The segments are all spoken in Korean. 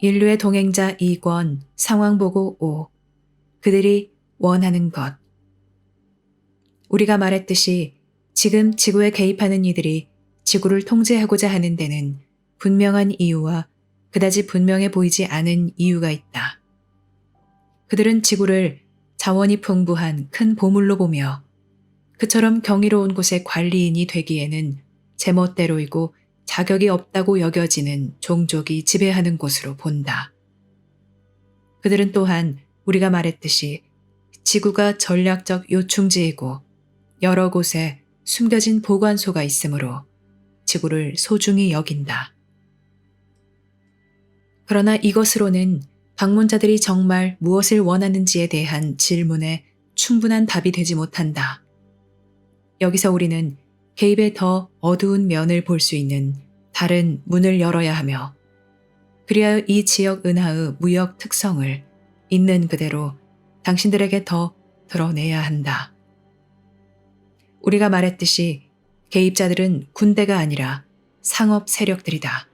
인류의 동행자 2권, 상황보고 5. 그들이 원하는 것. 우리가 말했듯이 지금 지구에 개입하는 이들이 지구를 통제하고자 하는 데는 분명한 이유와 그다지 분명해 보이지 않은 이유가 있다. 그들은 지구를 자원이 풍부한 큰 보물로 보며 그처럼 경이로운 곳의 관리인이 되기에는 제멋대로이고 자격이 없다고 여겨지는 종족이 지배하는 곳으로 본다. 그들은 또한 우리가 말했듯이 지구가 전략적 요충지이고 여러 곳에 숨겨진 보관소가 있으므로 지구를 소중히 여긴다. 그러나 이것으로는 방문자들이 정말 무엇을 원하는지에 대한 질문에 충분한 답이 되지 못한다. 여기서 우리는 개입의 더 어두운 면을 볼 수 있는 다른 문을 열어야 하며 그리하여 이 지역 은하의 무역 특성을 있는 그대로 당신들에게 더 드러내야 한다. 우리가 말했듯이 개입자들은 군대가 아니라 상업 세력들이다.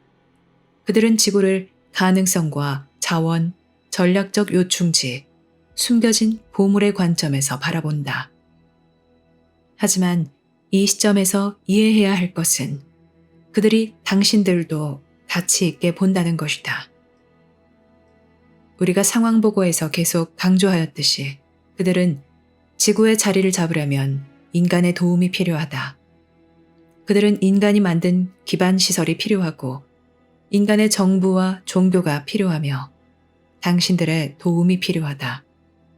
그들은 지구를 가능성과 자원, 전략적 요충지, 숨겨진 보물의 관점에서 바라본다. 하지만 이 시점에서 이해해야 할 것은 그들이 당신들도 가치 있게 본다는 것이다. 우리가 상황 보고에서 계속 강조하였듯이 그들은 지구의 자리를 잡으려면 인간의 도움이 필요하다. 그들은 인간이 만든 기반 시설이 필요하고 인간의 정부와 종교가 필요하며 당신들의 도움이 필요하다.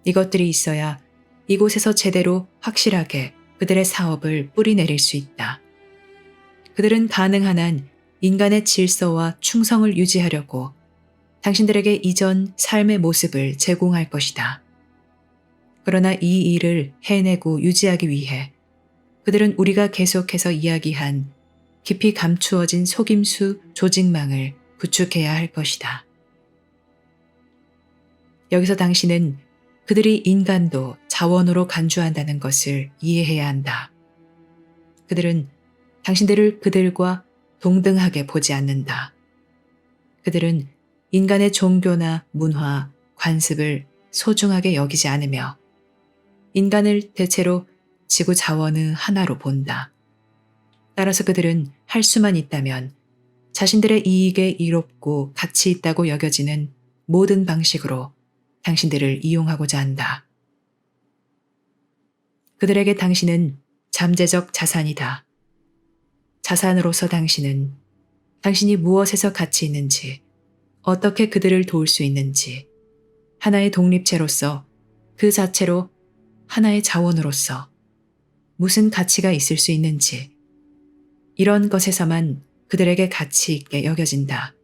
이것들이 있어야 이곳에서 제대로 확실하게 그들의 사업을 뿌리내릴 수 있다. 그들은 가능한 한 인간의 질서와 충성을 유지하려고 당신들에게 이전 삶의 모습을 제공할 것이다. 그러나 이 일을 해내고 유지하기 위해 그들은 우리가 계속해서 이야기한 깊이 감추어진 속임수 조직망을 구축해야 할 것이다. 여기서 당신은 그들이 인간도 자원으로 간주한다는 것을 이해해야 한다. 그들은 당신들을 그들과 동등하게 보지 않는다. 그들은 인간의 종교나 문화, 관습을 소중하게 여기지 않으며 인간을 대체로 지구 자원의 하나로 본다. 따라서 그들은 할 수만 있다면 자신들의 이익에 이롭고 가치 있다고 여겨지는 모든 방식으로 당신들을 이용하고자 한다. 그들에게 당신은 잠재적 자산이다. 자산으로서 당신은 당신이 무엇에서 가치 있는지, 어떻게 그들을 도울 수 있는지, 하나의 독립체로서 그 자체로 하나의 자원으로서 무슨 가치가 있을 수 있는지, 이런 것에서만 그들에게 가치 있게 여겨진다.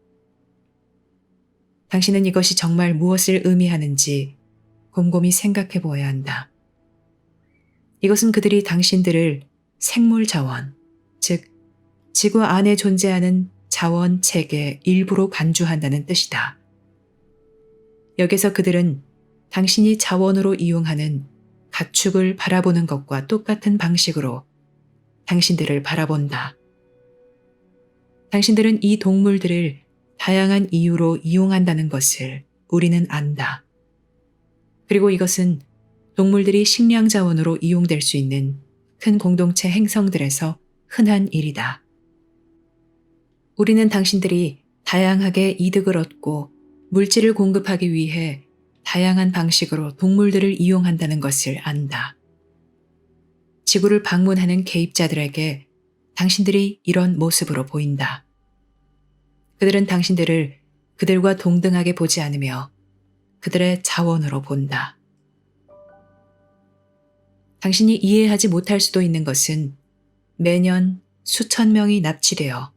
당신은 이것이 정말 무엇을 의미하는지 곰곰이 생각해 보아야 한다. 이것은 그들이 당신들을 생물 자원, 즉 지구 안에 존재하는 자원 체계의 일부로 간주한다는 뜻이다. 여기서 그들은 당신이 자원으로 이용하는 가축을 바라보는 것과 똑같은 방식으로 당신들을 바라본다. 당신들은 이 동물들을 다양한 이유로 이용한다는 것을 우리는 안다. 그리고 이것은 동물들이 식량 자원으로 이용될 수 있는 큰 공동체 행성들에서 흔한 일이다. 우리는 당신들이 다양하게 이득을 얻고 물질을 공급하기 위해 다양한 방식으로 동물들을 이용한다는 것을 안다. 지구를 방문하는 개입자들에게 당신들이 이런 모습으로 보인다. 그들은 당신들을 그들과 동등하게 보지 않으며 그들의 자원으로 본다. 당신이 이해하지 못할 수도 있는 것은 매년 수천 명이 납치되어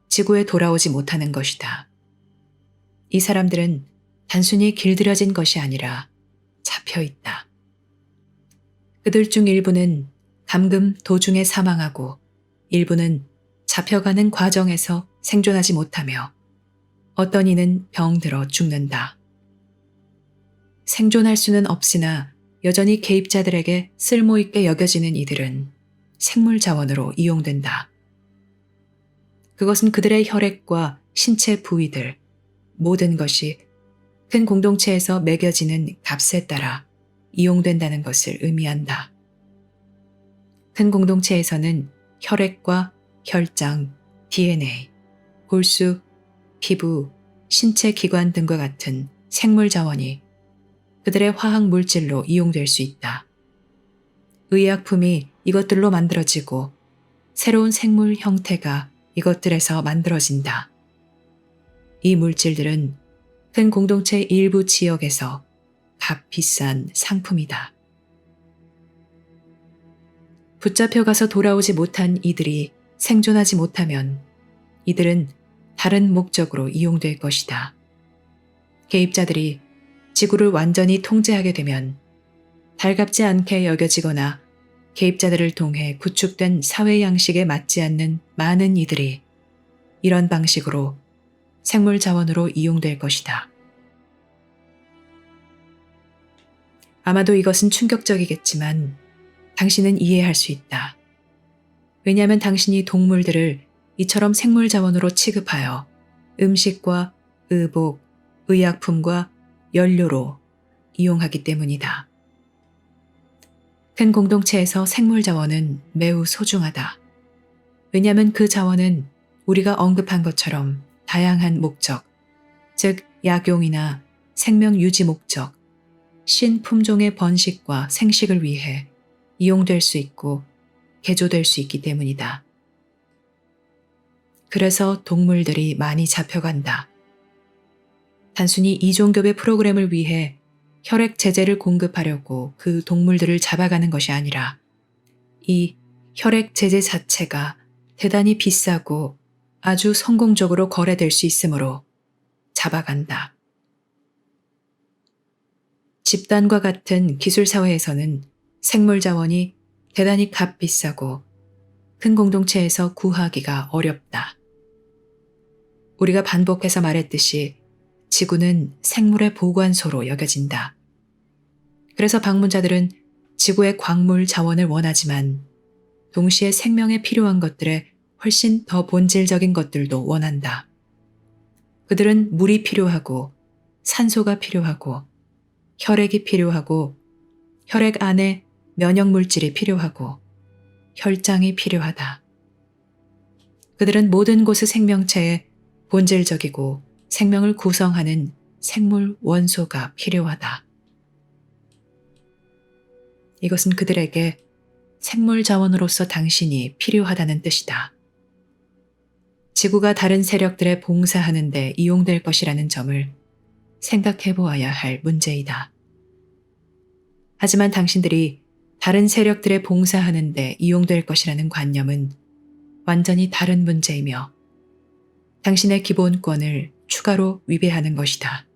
지구에 돌아오지 못하는 것이다. 이 사람들은 단순히 길들여진 것이 아니라 잡혀 있다. 그들 중 일부는 감금 도중에 사망하고 일부는 잡혀가는 과정에서 생존하지 못하며 어떤 이는 병들어 죽는다. 생존할 수는 없으나 여전히 개입자들에게 쓸모있게 여겨지는 이들은 생물 자원으로 이용된다. 그것은 그들의 혈액과 신체 부위들, 모든 것이 큰 공동체에서 매겨지는 값에 따라 이용된다는 것을 의미한다. 큰 공동체에서는 혈액과 혈장, DNA, 골수, 피부, 신체 기관 등과 같은 생물 자원이 그들의 화학 물질로 이용될 수 있다. 의약품이 이것들로 만들어지고 새로운 생물 형태가 이것들에서 만들어진다. 이 물질들은 큰 공동체 일부 지역에서 값비싼 상품이다. 붙잡혀 가서 돌아오지 못한 이들이 생존하지 못하면 이들은 다른 목적으로 이용될 것이다. 개입자들이 지구를 완전히 통제하게 되면 달갑지 않게 여겨지거나 개입자들을 통해 구축된 사회 양식에 맞지 않는 많은 이들이 이런 방식으로 생물 자원으로 이용될 것이다. 아마도 이것은 충격적이겠지만 당신은 이해할 수 있다. 왜냐하면 당신이 동물들을 이처럼 생물 자원으로 취급하여 음식과 의복, 의약품과 연료로 이용하기 때문이다. 큰 공동체에서 생물 자원은 매우 소중하다. 왜냐하면 그 자원은 우리가 언급한 것처럼 다양한 목적, 즉 약용이나 생명 유지 목적, 신품종의 번식과 생식을 위해 이용될 수 있고 개조될 수 있기 때문이다. 그래서 동물들이 많이 잡혀간다. 단순히 이종교배 프로그램을 위해 혈액 제제를 공급하려고 그 동물들을 잡아가는 것이 아니라 이 혈액 제제 자체가 대단히 비싸고 아주 성공적으로 거래될 수 있으므로 잡아간다. 집단과 같은 기술사회에서는 생물 자원이 대단히 값비싸고 큰 공동체에서 구하기가 어렵다. 우리가 반복해서 말했듯이 지구는 생물의 보관소로 여겨진다. 그래서 방문자들은 지구의 광물 자원을 원하지만 동시에 생명에 필요한 것들에 훨씬 더 본질적인 것들도 원한다. 그들은 물이 필요하고 산소가 필요하고 혈액이 필요하고 혈액 안에 면역물질이 필요하고 혈장이 필요하다. 그들은 모든 곳의 생명체에 본질적이고 생명을 구성하는 생물 원소가 필요하다. 이것은 그들에게 생물 자원으로서 당신이 필요하다는 뜻이다. 지구가 다른 세력들에 봉사하는 데 이용될 것이라는 점을 생각해 보아야 할 문제이다. 하지만 당신들이 다른 세력들에 봉사하는 데 이용될 것이라는 관념은 완전히 다른 문제이며 당신의 기본권을 추가로 위배하는 것이다.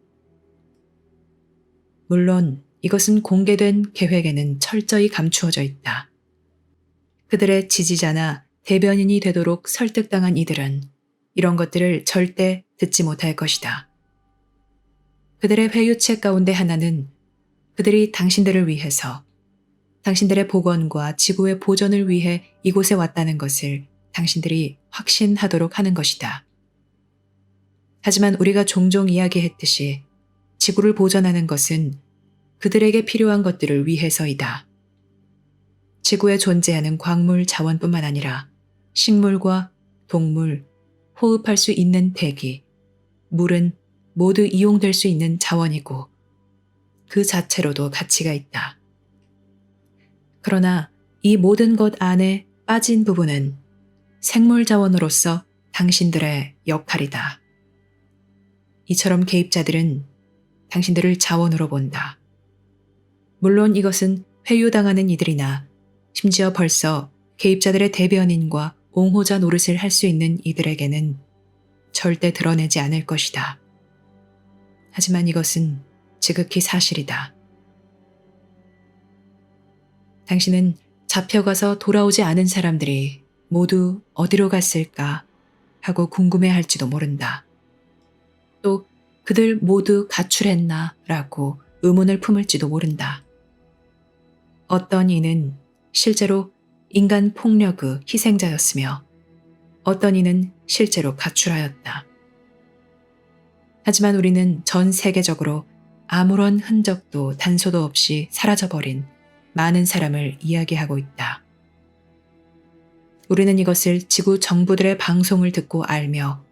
물론 이것은 공개된 계획에는 철저히 감추어져 있다. 그들의 지지자나 대변인이 되도록 설득당한 이들은 이런 것들을 절대 듣지 못할 것이다. 그들의 회유책 가운데 하나는 그들이 당신들을 위해서 당신들의 복원과 지구의 보존을 위해 이곳에 왔다는 것을 당신들이 확신하도록 하는 것이다. 하지만 우리가 종종 이야기했듯이 지구를 보존하는 것은 그들에게 필요한 것들을 위해서이다. 지구에 존재하는 광물 자원뿐만 아니라 식물과 동물, 호흡할 수 있는 대기, 물은 모두 이용될 수 있는 자원이고 그 자체로도 가치가 있다. 그러나 이 모든 것 안에 빠진 부분은 생물 자원으로서 당신들의 역할이다. 이처럼 개입자들은 당신들을 자원으로 본다. 물론 이것은 회유당하는 이들이나 심지어 벌써 개입자들의 대변인과 옹호자 노릇을 할 수 있는 이들에게는 절대 드러내지 않을 것이다. 하지만 이것은 지극히 사실이다. 당신은 잡혀가서 돌아오지 않은 사람들이 모두 어디로 갔을까 하고 궁금해할지도 모른다. 또 그들 모두 가출했나 라고 의문을 품을지도 모른다. 어떤 이는 실제로 인간 폭력의 희생자였으며 어떤 이는 실제로 가출하였다. 하지만 우리는 전 세계적으로 아무런 흔적도 단서도 없이 사라져버린 많은 사람을 이야기하고 있다. 우리는 이것을 지구 정부들의 방송을 듣고 알며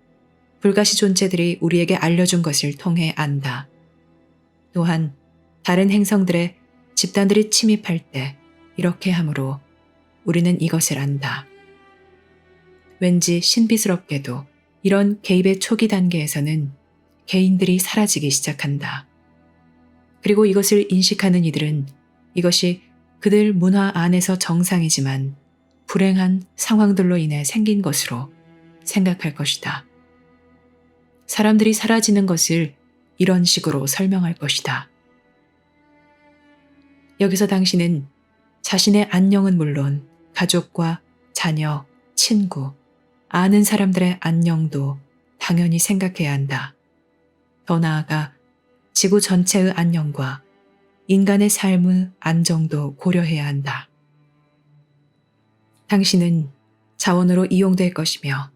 불가시 존재들이 우리에게 알려준 것을 통해 안다. 또한 다른 행성들의 집단들이 침입할 때 이렇게 함으로 우리는 이것을 안다. 왠지 신비스럽게도 이런 개입의 초기 단계에서는 개인들이 사라지기 시작한다. 그리고 이것을 인식하는 이들은 이것이 그들 문화 안에서 정상이지만 불행한 상황들로 인해 생긴 것으로 생각할 것이다. 사람들이 사라지는 것을 이런 식으로 설명할 것이다. 여기서 당신은 자신의 안녕은 물론 가족과 자녀, 친구, 아는 사람들의 안녕도 당연히 생각해야 한다. 더 나아가 지구 전체의 안녕과 인간의 삶의 안정도 고려해야 한다. 당신은 자원으로 이용될 것이며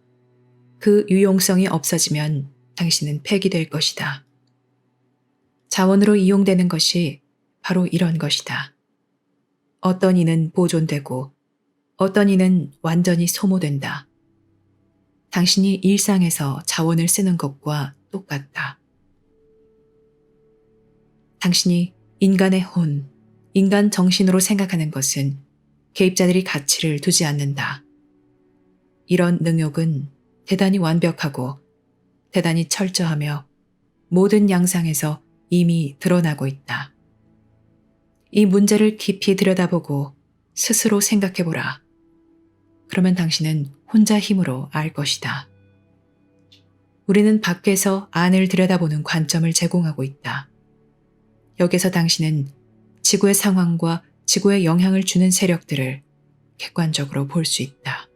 그 유용성이 없어지면 당신은 폐기될 것이다. 자원으로 이용되는 것이 바로 이런 것이다. 어떤 이는 보존되고 어떤 이는 완전히 소모된다. 당신이 일상에서 자원을 쓰는 것과 똑같다. 당신이 인간의 혼, 인간 정신으로 생각하는 것은 개입자들이 가치를 두지 않는다. 이런 능욕은 대단히 완벽하고 대단히 철저하며 모든 양상에서 이미 드러나고 있다. 이 문제를 깊이 들여다보고 스스로 생각해보라. 그러면 당신은 혼자 힘으로 알 것이다. 우리는 밖에서 안을 들여다보는 관점을 제공하고 있다. 여기서 당신은 지구의 상황과 지구에 영향을 주는 세력들을 객관적으로 볼 수 있다.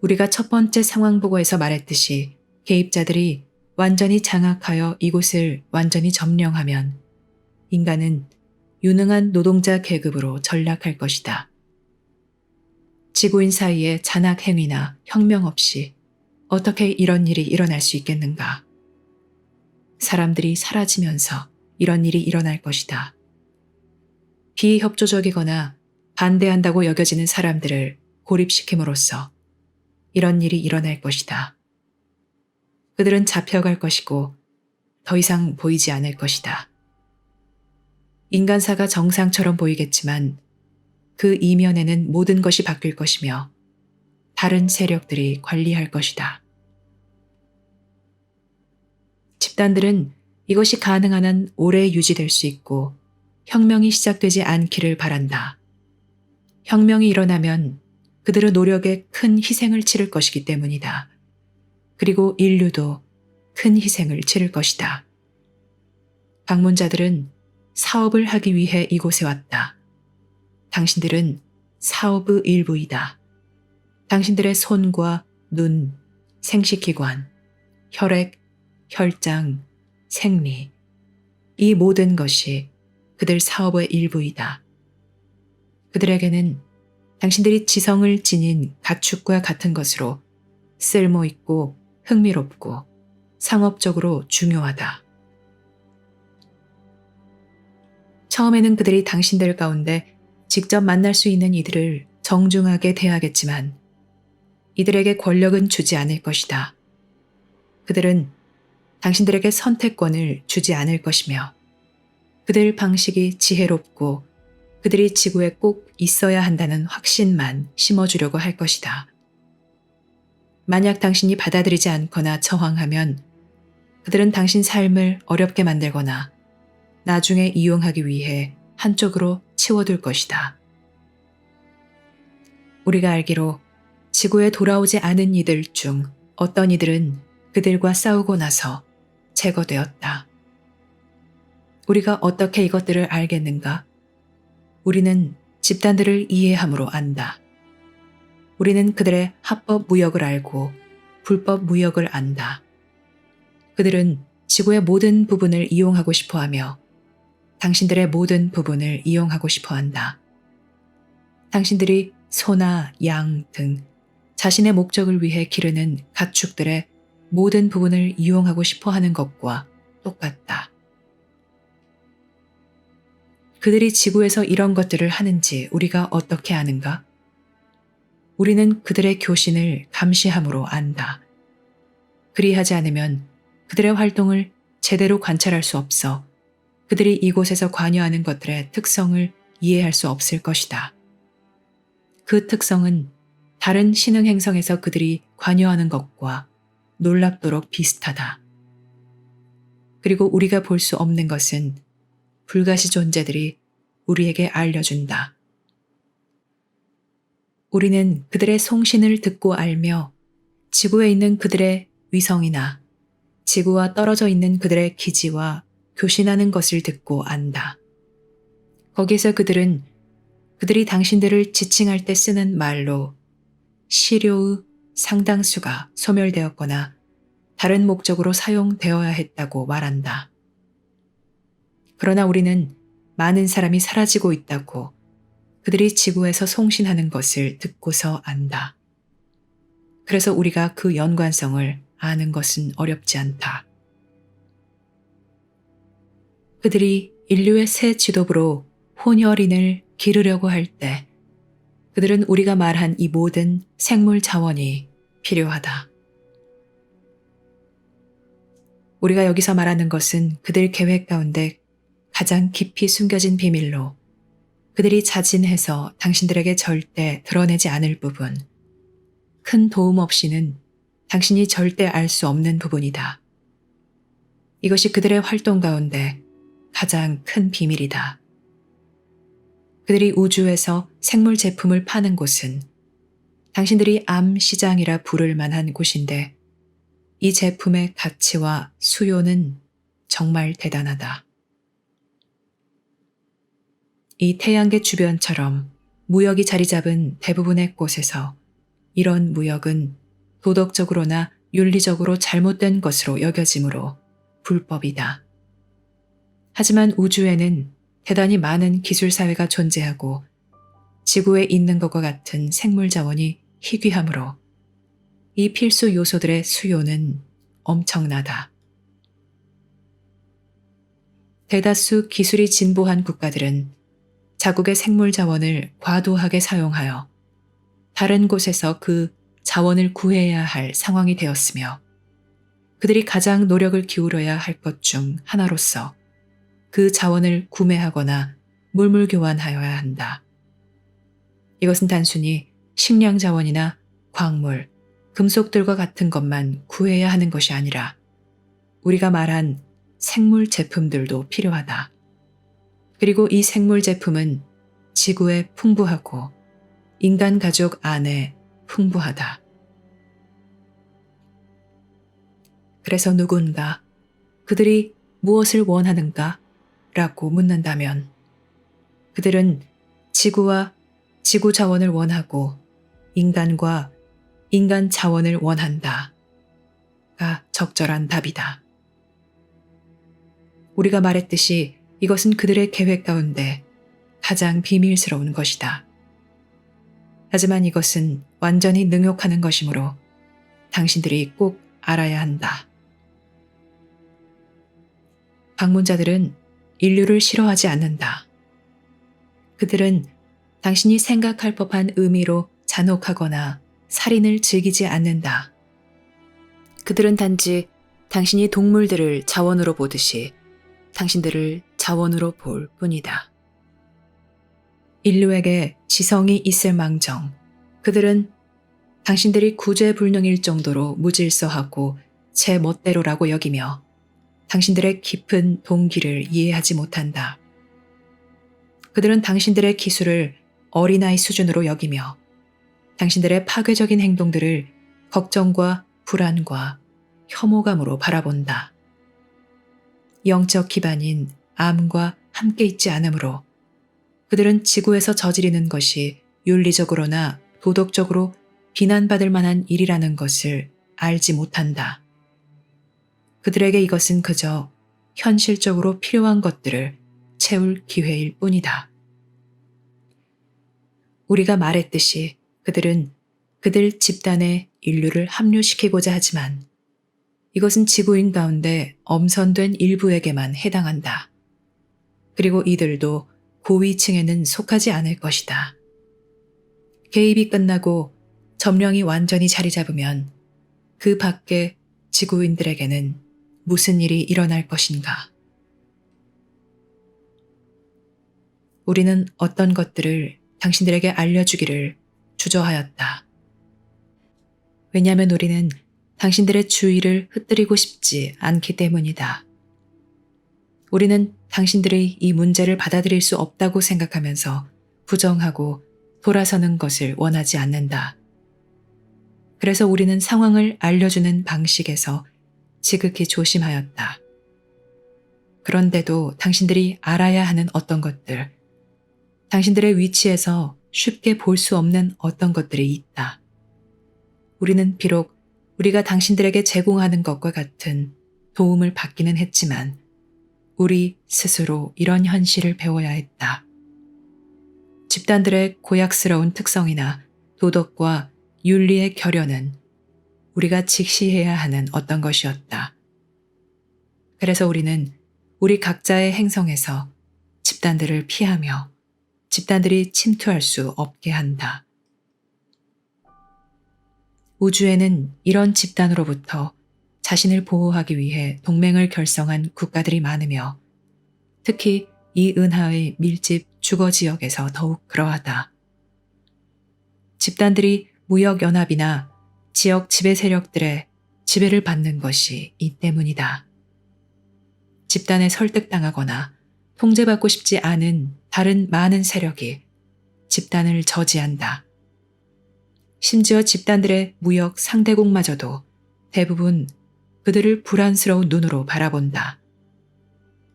우리가 첫 번째 상황 보고에서 말했듯이 개입자들이 완전히 장악하여 이곳을 완전히 점령하면 인간은 유능한 노동자 계급으로 전락할 것이다. 지구인 사이에 잔악 행위나 혁명 없이 어떻게 이런 일이 일어날 수 있겠는가? 사람들이 사라지면서 이런 일이 일어날 것이다. 비협조적이거나 반대한다고 여겨지는 사람들을 고립시킴으로써 이런 일이 일어날 것이다. 그들은 잡혀갈 것이고 더 이상 보이지 않을 것이다. 인간사가 정상처럼 보이겠지만 그 이면에는 모든 것이 바뀔 것이며 다른 세력들이 관리할 것이다. 집단들은 이것이 가능한 한 오래 유지될 수 있고 혁명이 시작되지 않기를 바란다. 혁명이 일어나면 그들의 노력에 큰 희생을 치를 것이기 때문이다. 그리고 인류도 큰 희생을 치를 것이다. 방문자들은 사업을 하기 위해 이곳에 왔다. 당신들은 사업의 일부이다. 당신들의 손과 눈, 생식기관, 혈액, 혈장, 생리, 이 모든 것이 그들 사업의 일부이다. 그들에게는 당신들이 지성을 지닌 가축과 같은 것으로 쓸모있고 흥미롭고 상업적으로 중요하다. 처음에는 그들이 당신들 가운데 직접 만날 수 있는 이들을 정중하게 대하겠지만 이들에게 권력은 주지 않을 것이다. 그들은 당신들에게 선택권을 주지 않을 것이며 그들 방식이 지혜롭고 그들이 지구에 꼭 있어야 한다는 확신만 심어주려고 할 것이다. 만약 당신이 받아들이지 않거나 저항하면 그들은 당신 삶을 어렵게 만들거나 나중에 이용하기 위해 한쪽으로 치워둘 것이다. 우리가 알기로 지구에 돌아오지 않은 이들 중 어떤 이들은 그들과 싸우고 나서 제거되었다. 우리가 어떻게 이것들을 알겠는가? 우리는 집단들을 이해함으로 안다. 우리는 그들의 합법 무역을 알고 불법 무역을 안다. 그들은 지구의 모든 부분을 이용하고 싶어하며 당신들의 모든 부분을 이용하고 싶어한다. 당신들이 소나 양 등 자신의 목적을 위해 기르는 가축들의 모든 부분을 이용하고 싶어 하는 것과 똑같다. 그들이 지구에서 이런 것들을 하는지 우리가 어떻게 아는가? 우리는 그들의 교신을 감시함으로 안다. 그리하지 않으면 그들의 활동을 제대로 관찰할 수 없어 그들이 이곳에서 관여하는 것들의 특성을 이해할 수 없을 것이다. 그 특성은 다른 신흥 행성에서 그들이 관여하는 것과 놀랍도록 비슷하다. 그리고 우리가 볼 수 없는 것은 불가시 존재들이 우리에게 알려준다. 우리는 그들의 송신을 듣고 알며 지구에 있는 그들의 위성이나 지구와 떨어져 있는 그들의 기지와 교신하는 것을 듣고 안다. 거기서 그들은 그들이 당신들을 지칭할 때 쓰는 말로 시료의 상당수가 소멸되었거나 다른 목적으로 사용되어야 했다고 말한다. 그러나 우리는 많은 사람이 사라지고 있다고 그들이 지구에서 송신하는 것을 듣고서 안다. 그래서 우리가 그 연관성을 아는 것은 어렵지 않다. 그들이 인류의 새 지도부로 혼혈인을 기르려고 할 때 그들은 우리가 말한 이 모든 생물 자원이 필요하다. 우리가 여기서 말하는 것은 그들 계획 가운데 가장 깊이 숨겨진 비밀로 그들이 자진해서 당신들에게 절대 드러내지 않을 부분, 큰 도움 없이는 당신이 절대 알 수 없는 부분이다. 이것이 그들의 활동 가운데 가장 큰 비밀이다. 그들이 우주에서 생물 제품을 파는 곳은 당신들이 암 시장이라 부를 만한 곳인데 이 제품의 가치와 수요는 정말 대단하다. 이 태양계 주변처럼 무역이 자리 잡은 대부분의 곳에서 이런 무역은 도덕적으로나 윤리적으로 잘못된 것으로 여겨지므로 불법이다. 하지만 우주에는 대단히 많은 기술사회가 존재하고 지구에 있는 것과 같은 생물 자원이 희귀하므로 이 필수 요소들의 수요는 엄청나다. 대다수 기술이 진보한 국가들은 자국의 생물 자원을 과도하게 사용하여 다른 곳에서 그 자원을 구해야 할 상황이 되었으며 그들이 가장 노력을 기울여야 할 것 중 하나로서 그 자원을 구매하거나 물물 교환하여야 한다. 이것은 단순히 식량 자원이나 광물, 금속들과 같은 것만 구해야 하는 것이 아니라 우리가 말한 생물 제품들도 필요하다. 그리고 이 생물 제품은 지구에 풍부하고 인간 가족 안에 풍부하다. 그래서 누군가 그들이 무엇을 원하는가? 라고 묻는다면 그들은 지구와 지구 자원을 원하고 인간과 인간 자원을 원한다. 가 적절한 답이다. 우리가 말했듯이 이것은 그들의 계획 가운데 가장 비밀스러운 것이다. 하지만 이것은 완전히 능욕하는 것이므로 당신들이 꼭 알아야 한다. 방문자들은 인류를 싫어하지 않는다. 그들은 당신이 생각할 법한 의미로 잔혹하거나 살인을 즐기지 않는다. 그들은 단지 당신이 동물들을 자원으로 보듯이 당신들을 자원으로 볼 뿐이다. 인류에게 지성이 있을 망정, 그들은 당신들이 구제불능일 정도로 무질서하고 제 멋대로라고 여기며 당신들의 깊은 동기를 이해하지 못한다. 그들은 당신들의 기술을 어린아이 수준으로 여기며 당신들의 파괴적인 행동들을 걱정과 불안과 혐오감으로 바라본다. 영적 기반인 암과 함께 있지 않으므로 그들은 지구에서 저지르는 것이 윤리적으로나 도덕적으로 비난받을 만한 일이라는 것을 알지 못한다. 그들에게 이것은 그저 현실적으로 필요한 것들을 채울 기회일 뿐이다. 우리가 말했듯이 그들은 그들 집단에 인류를 합류시키고자 하지만 이것은 지구인 가운데 엄선된 일부에게만 해당한다. 그리고 이들도 고위층에는 속하지 않을 것이다. 개입이 끝나고 점령이 완전히 자리 잡으면 그 밖에 지구인들에게는 무슨 일이 일어날 것인가? 우리는 어떤 것들을 당신들에게 알려주기를 주저하였다. 왜냐하면 우리는 당신들의 주의를 흩뜨리고 싶지 않기 때문이다. 우리는 당신들의 이 문제를 받아들일 수 없다고 생각하면서 부정하고 돌아서는 것을 원하지 않는다. 그래서 우리는 상황을 알려주는 방식에서 지극히 조심하였다. 그런데도 당신들이 알아야 하는 어떤 것들, 당신들의 위치에서 쉽게 볼 수 없는 어떤 것들이 있다. 우리는 비록 우리가 당신들에게 제공하는 것과 같은 도움을 받기는 했지만 우리 스스로 이런 현실을 배워야 했다. 집단들의 고약스러운 특성이나 도덕과 윤리의 결여는 우리가 직시해야 하는 어떤 것이었다. 그래서 우리는 우리 각자의 행성에서 집단들을 피하며 집단들이 침투할 수 없게 한다. 우주에는 이런 집단으로부터 자신을 보호하기 위해 동맹을 결성한 국가들이 많으며 특히 이 은하의 밀집 주거 지역에서 더욱 그러하다. 집단들이 무역연합이나 지역 지배 세력들의 지배를 받는 것이 이 때문이다. 집단에 설득당하거나 통제받고 싶지 않은 다른 많은 세력이 집단을 저지한다. 심지어 집단들의 무역 상대국마저도 대부분 그들을 불안스러운 눈으로 바라본다.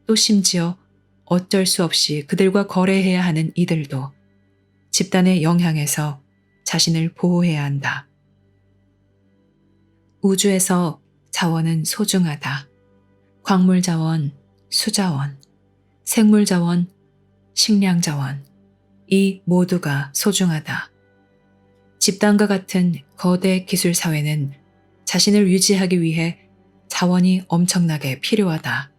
또 심지어 어쩔 수 없이 그들과 거래해야 하는 이들도 집단의 영향에서 자신을 보호해야 한다. 우주에서 자원은 소중하다. 광물 자원, 수자원, 생물 자원, 식량 자원, 이 모두가 소중하다. 집단과 같은 거대 기술 사회는 자신을 유지하기 위해 자원이 엄청나게 필요하다.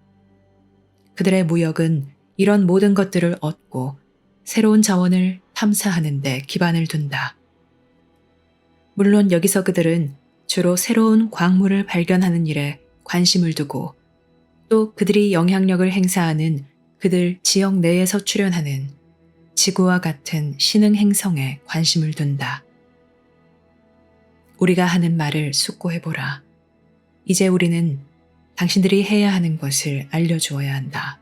그들의 무역은 이런 모든 것들을 얻고 새로운 자원을 탐사하는 데 기반을 둔다. 물론 여기서 그들은 주로 새로운 광물을 발견하는 일에 관심을 두고 또 그들이 영향력을 행사하는 그들 지역 내에서 출현하는 지구와 같은 신흥 행성에 관심을 둔다. 우리가 하는 말을 숙고해보라. 이제 우리는 당신들이 해야 하는 것을 알려주어야 한다.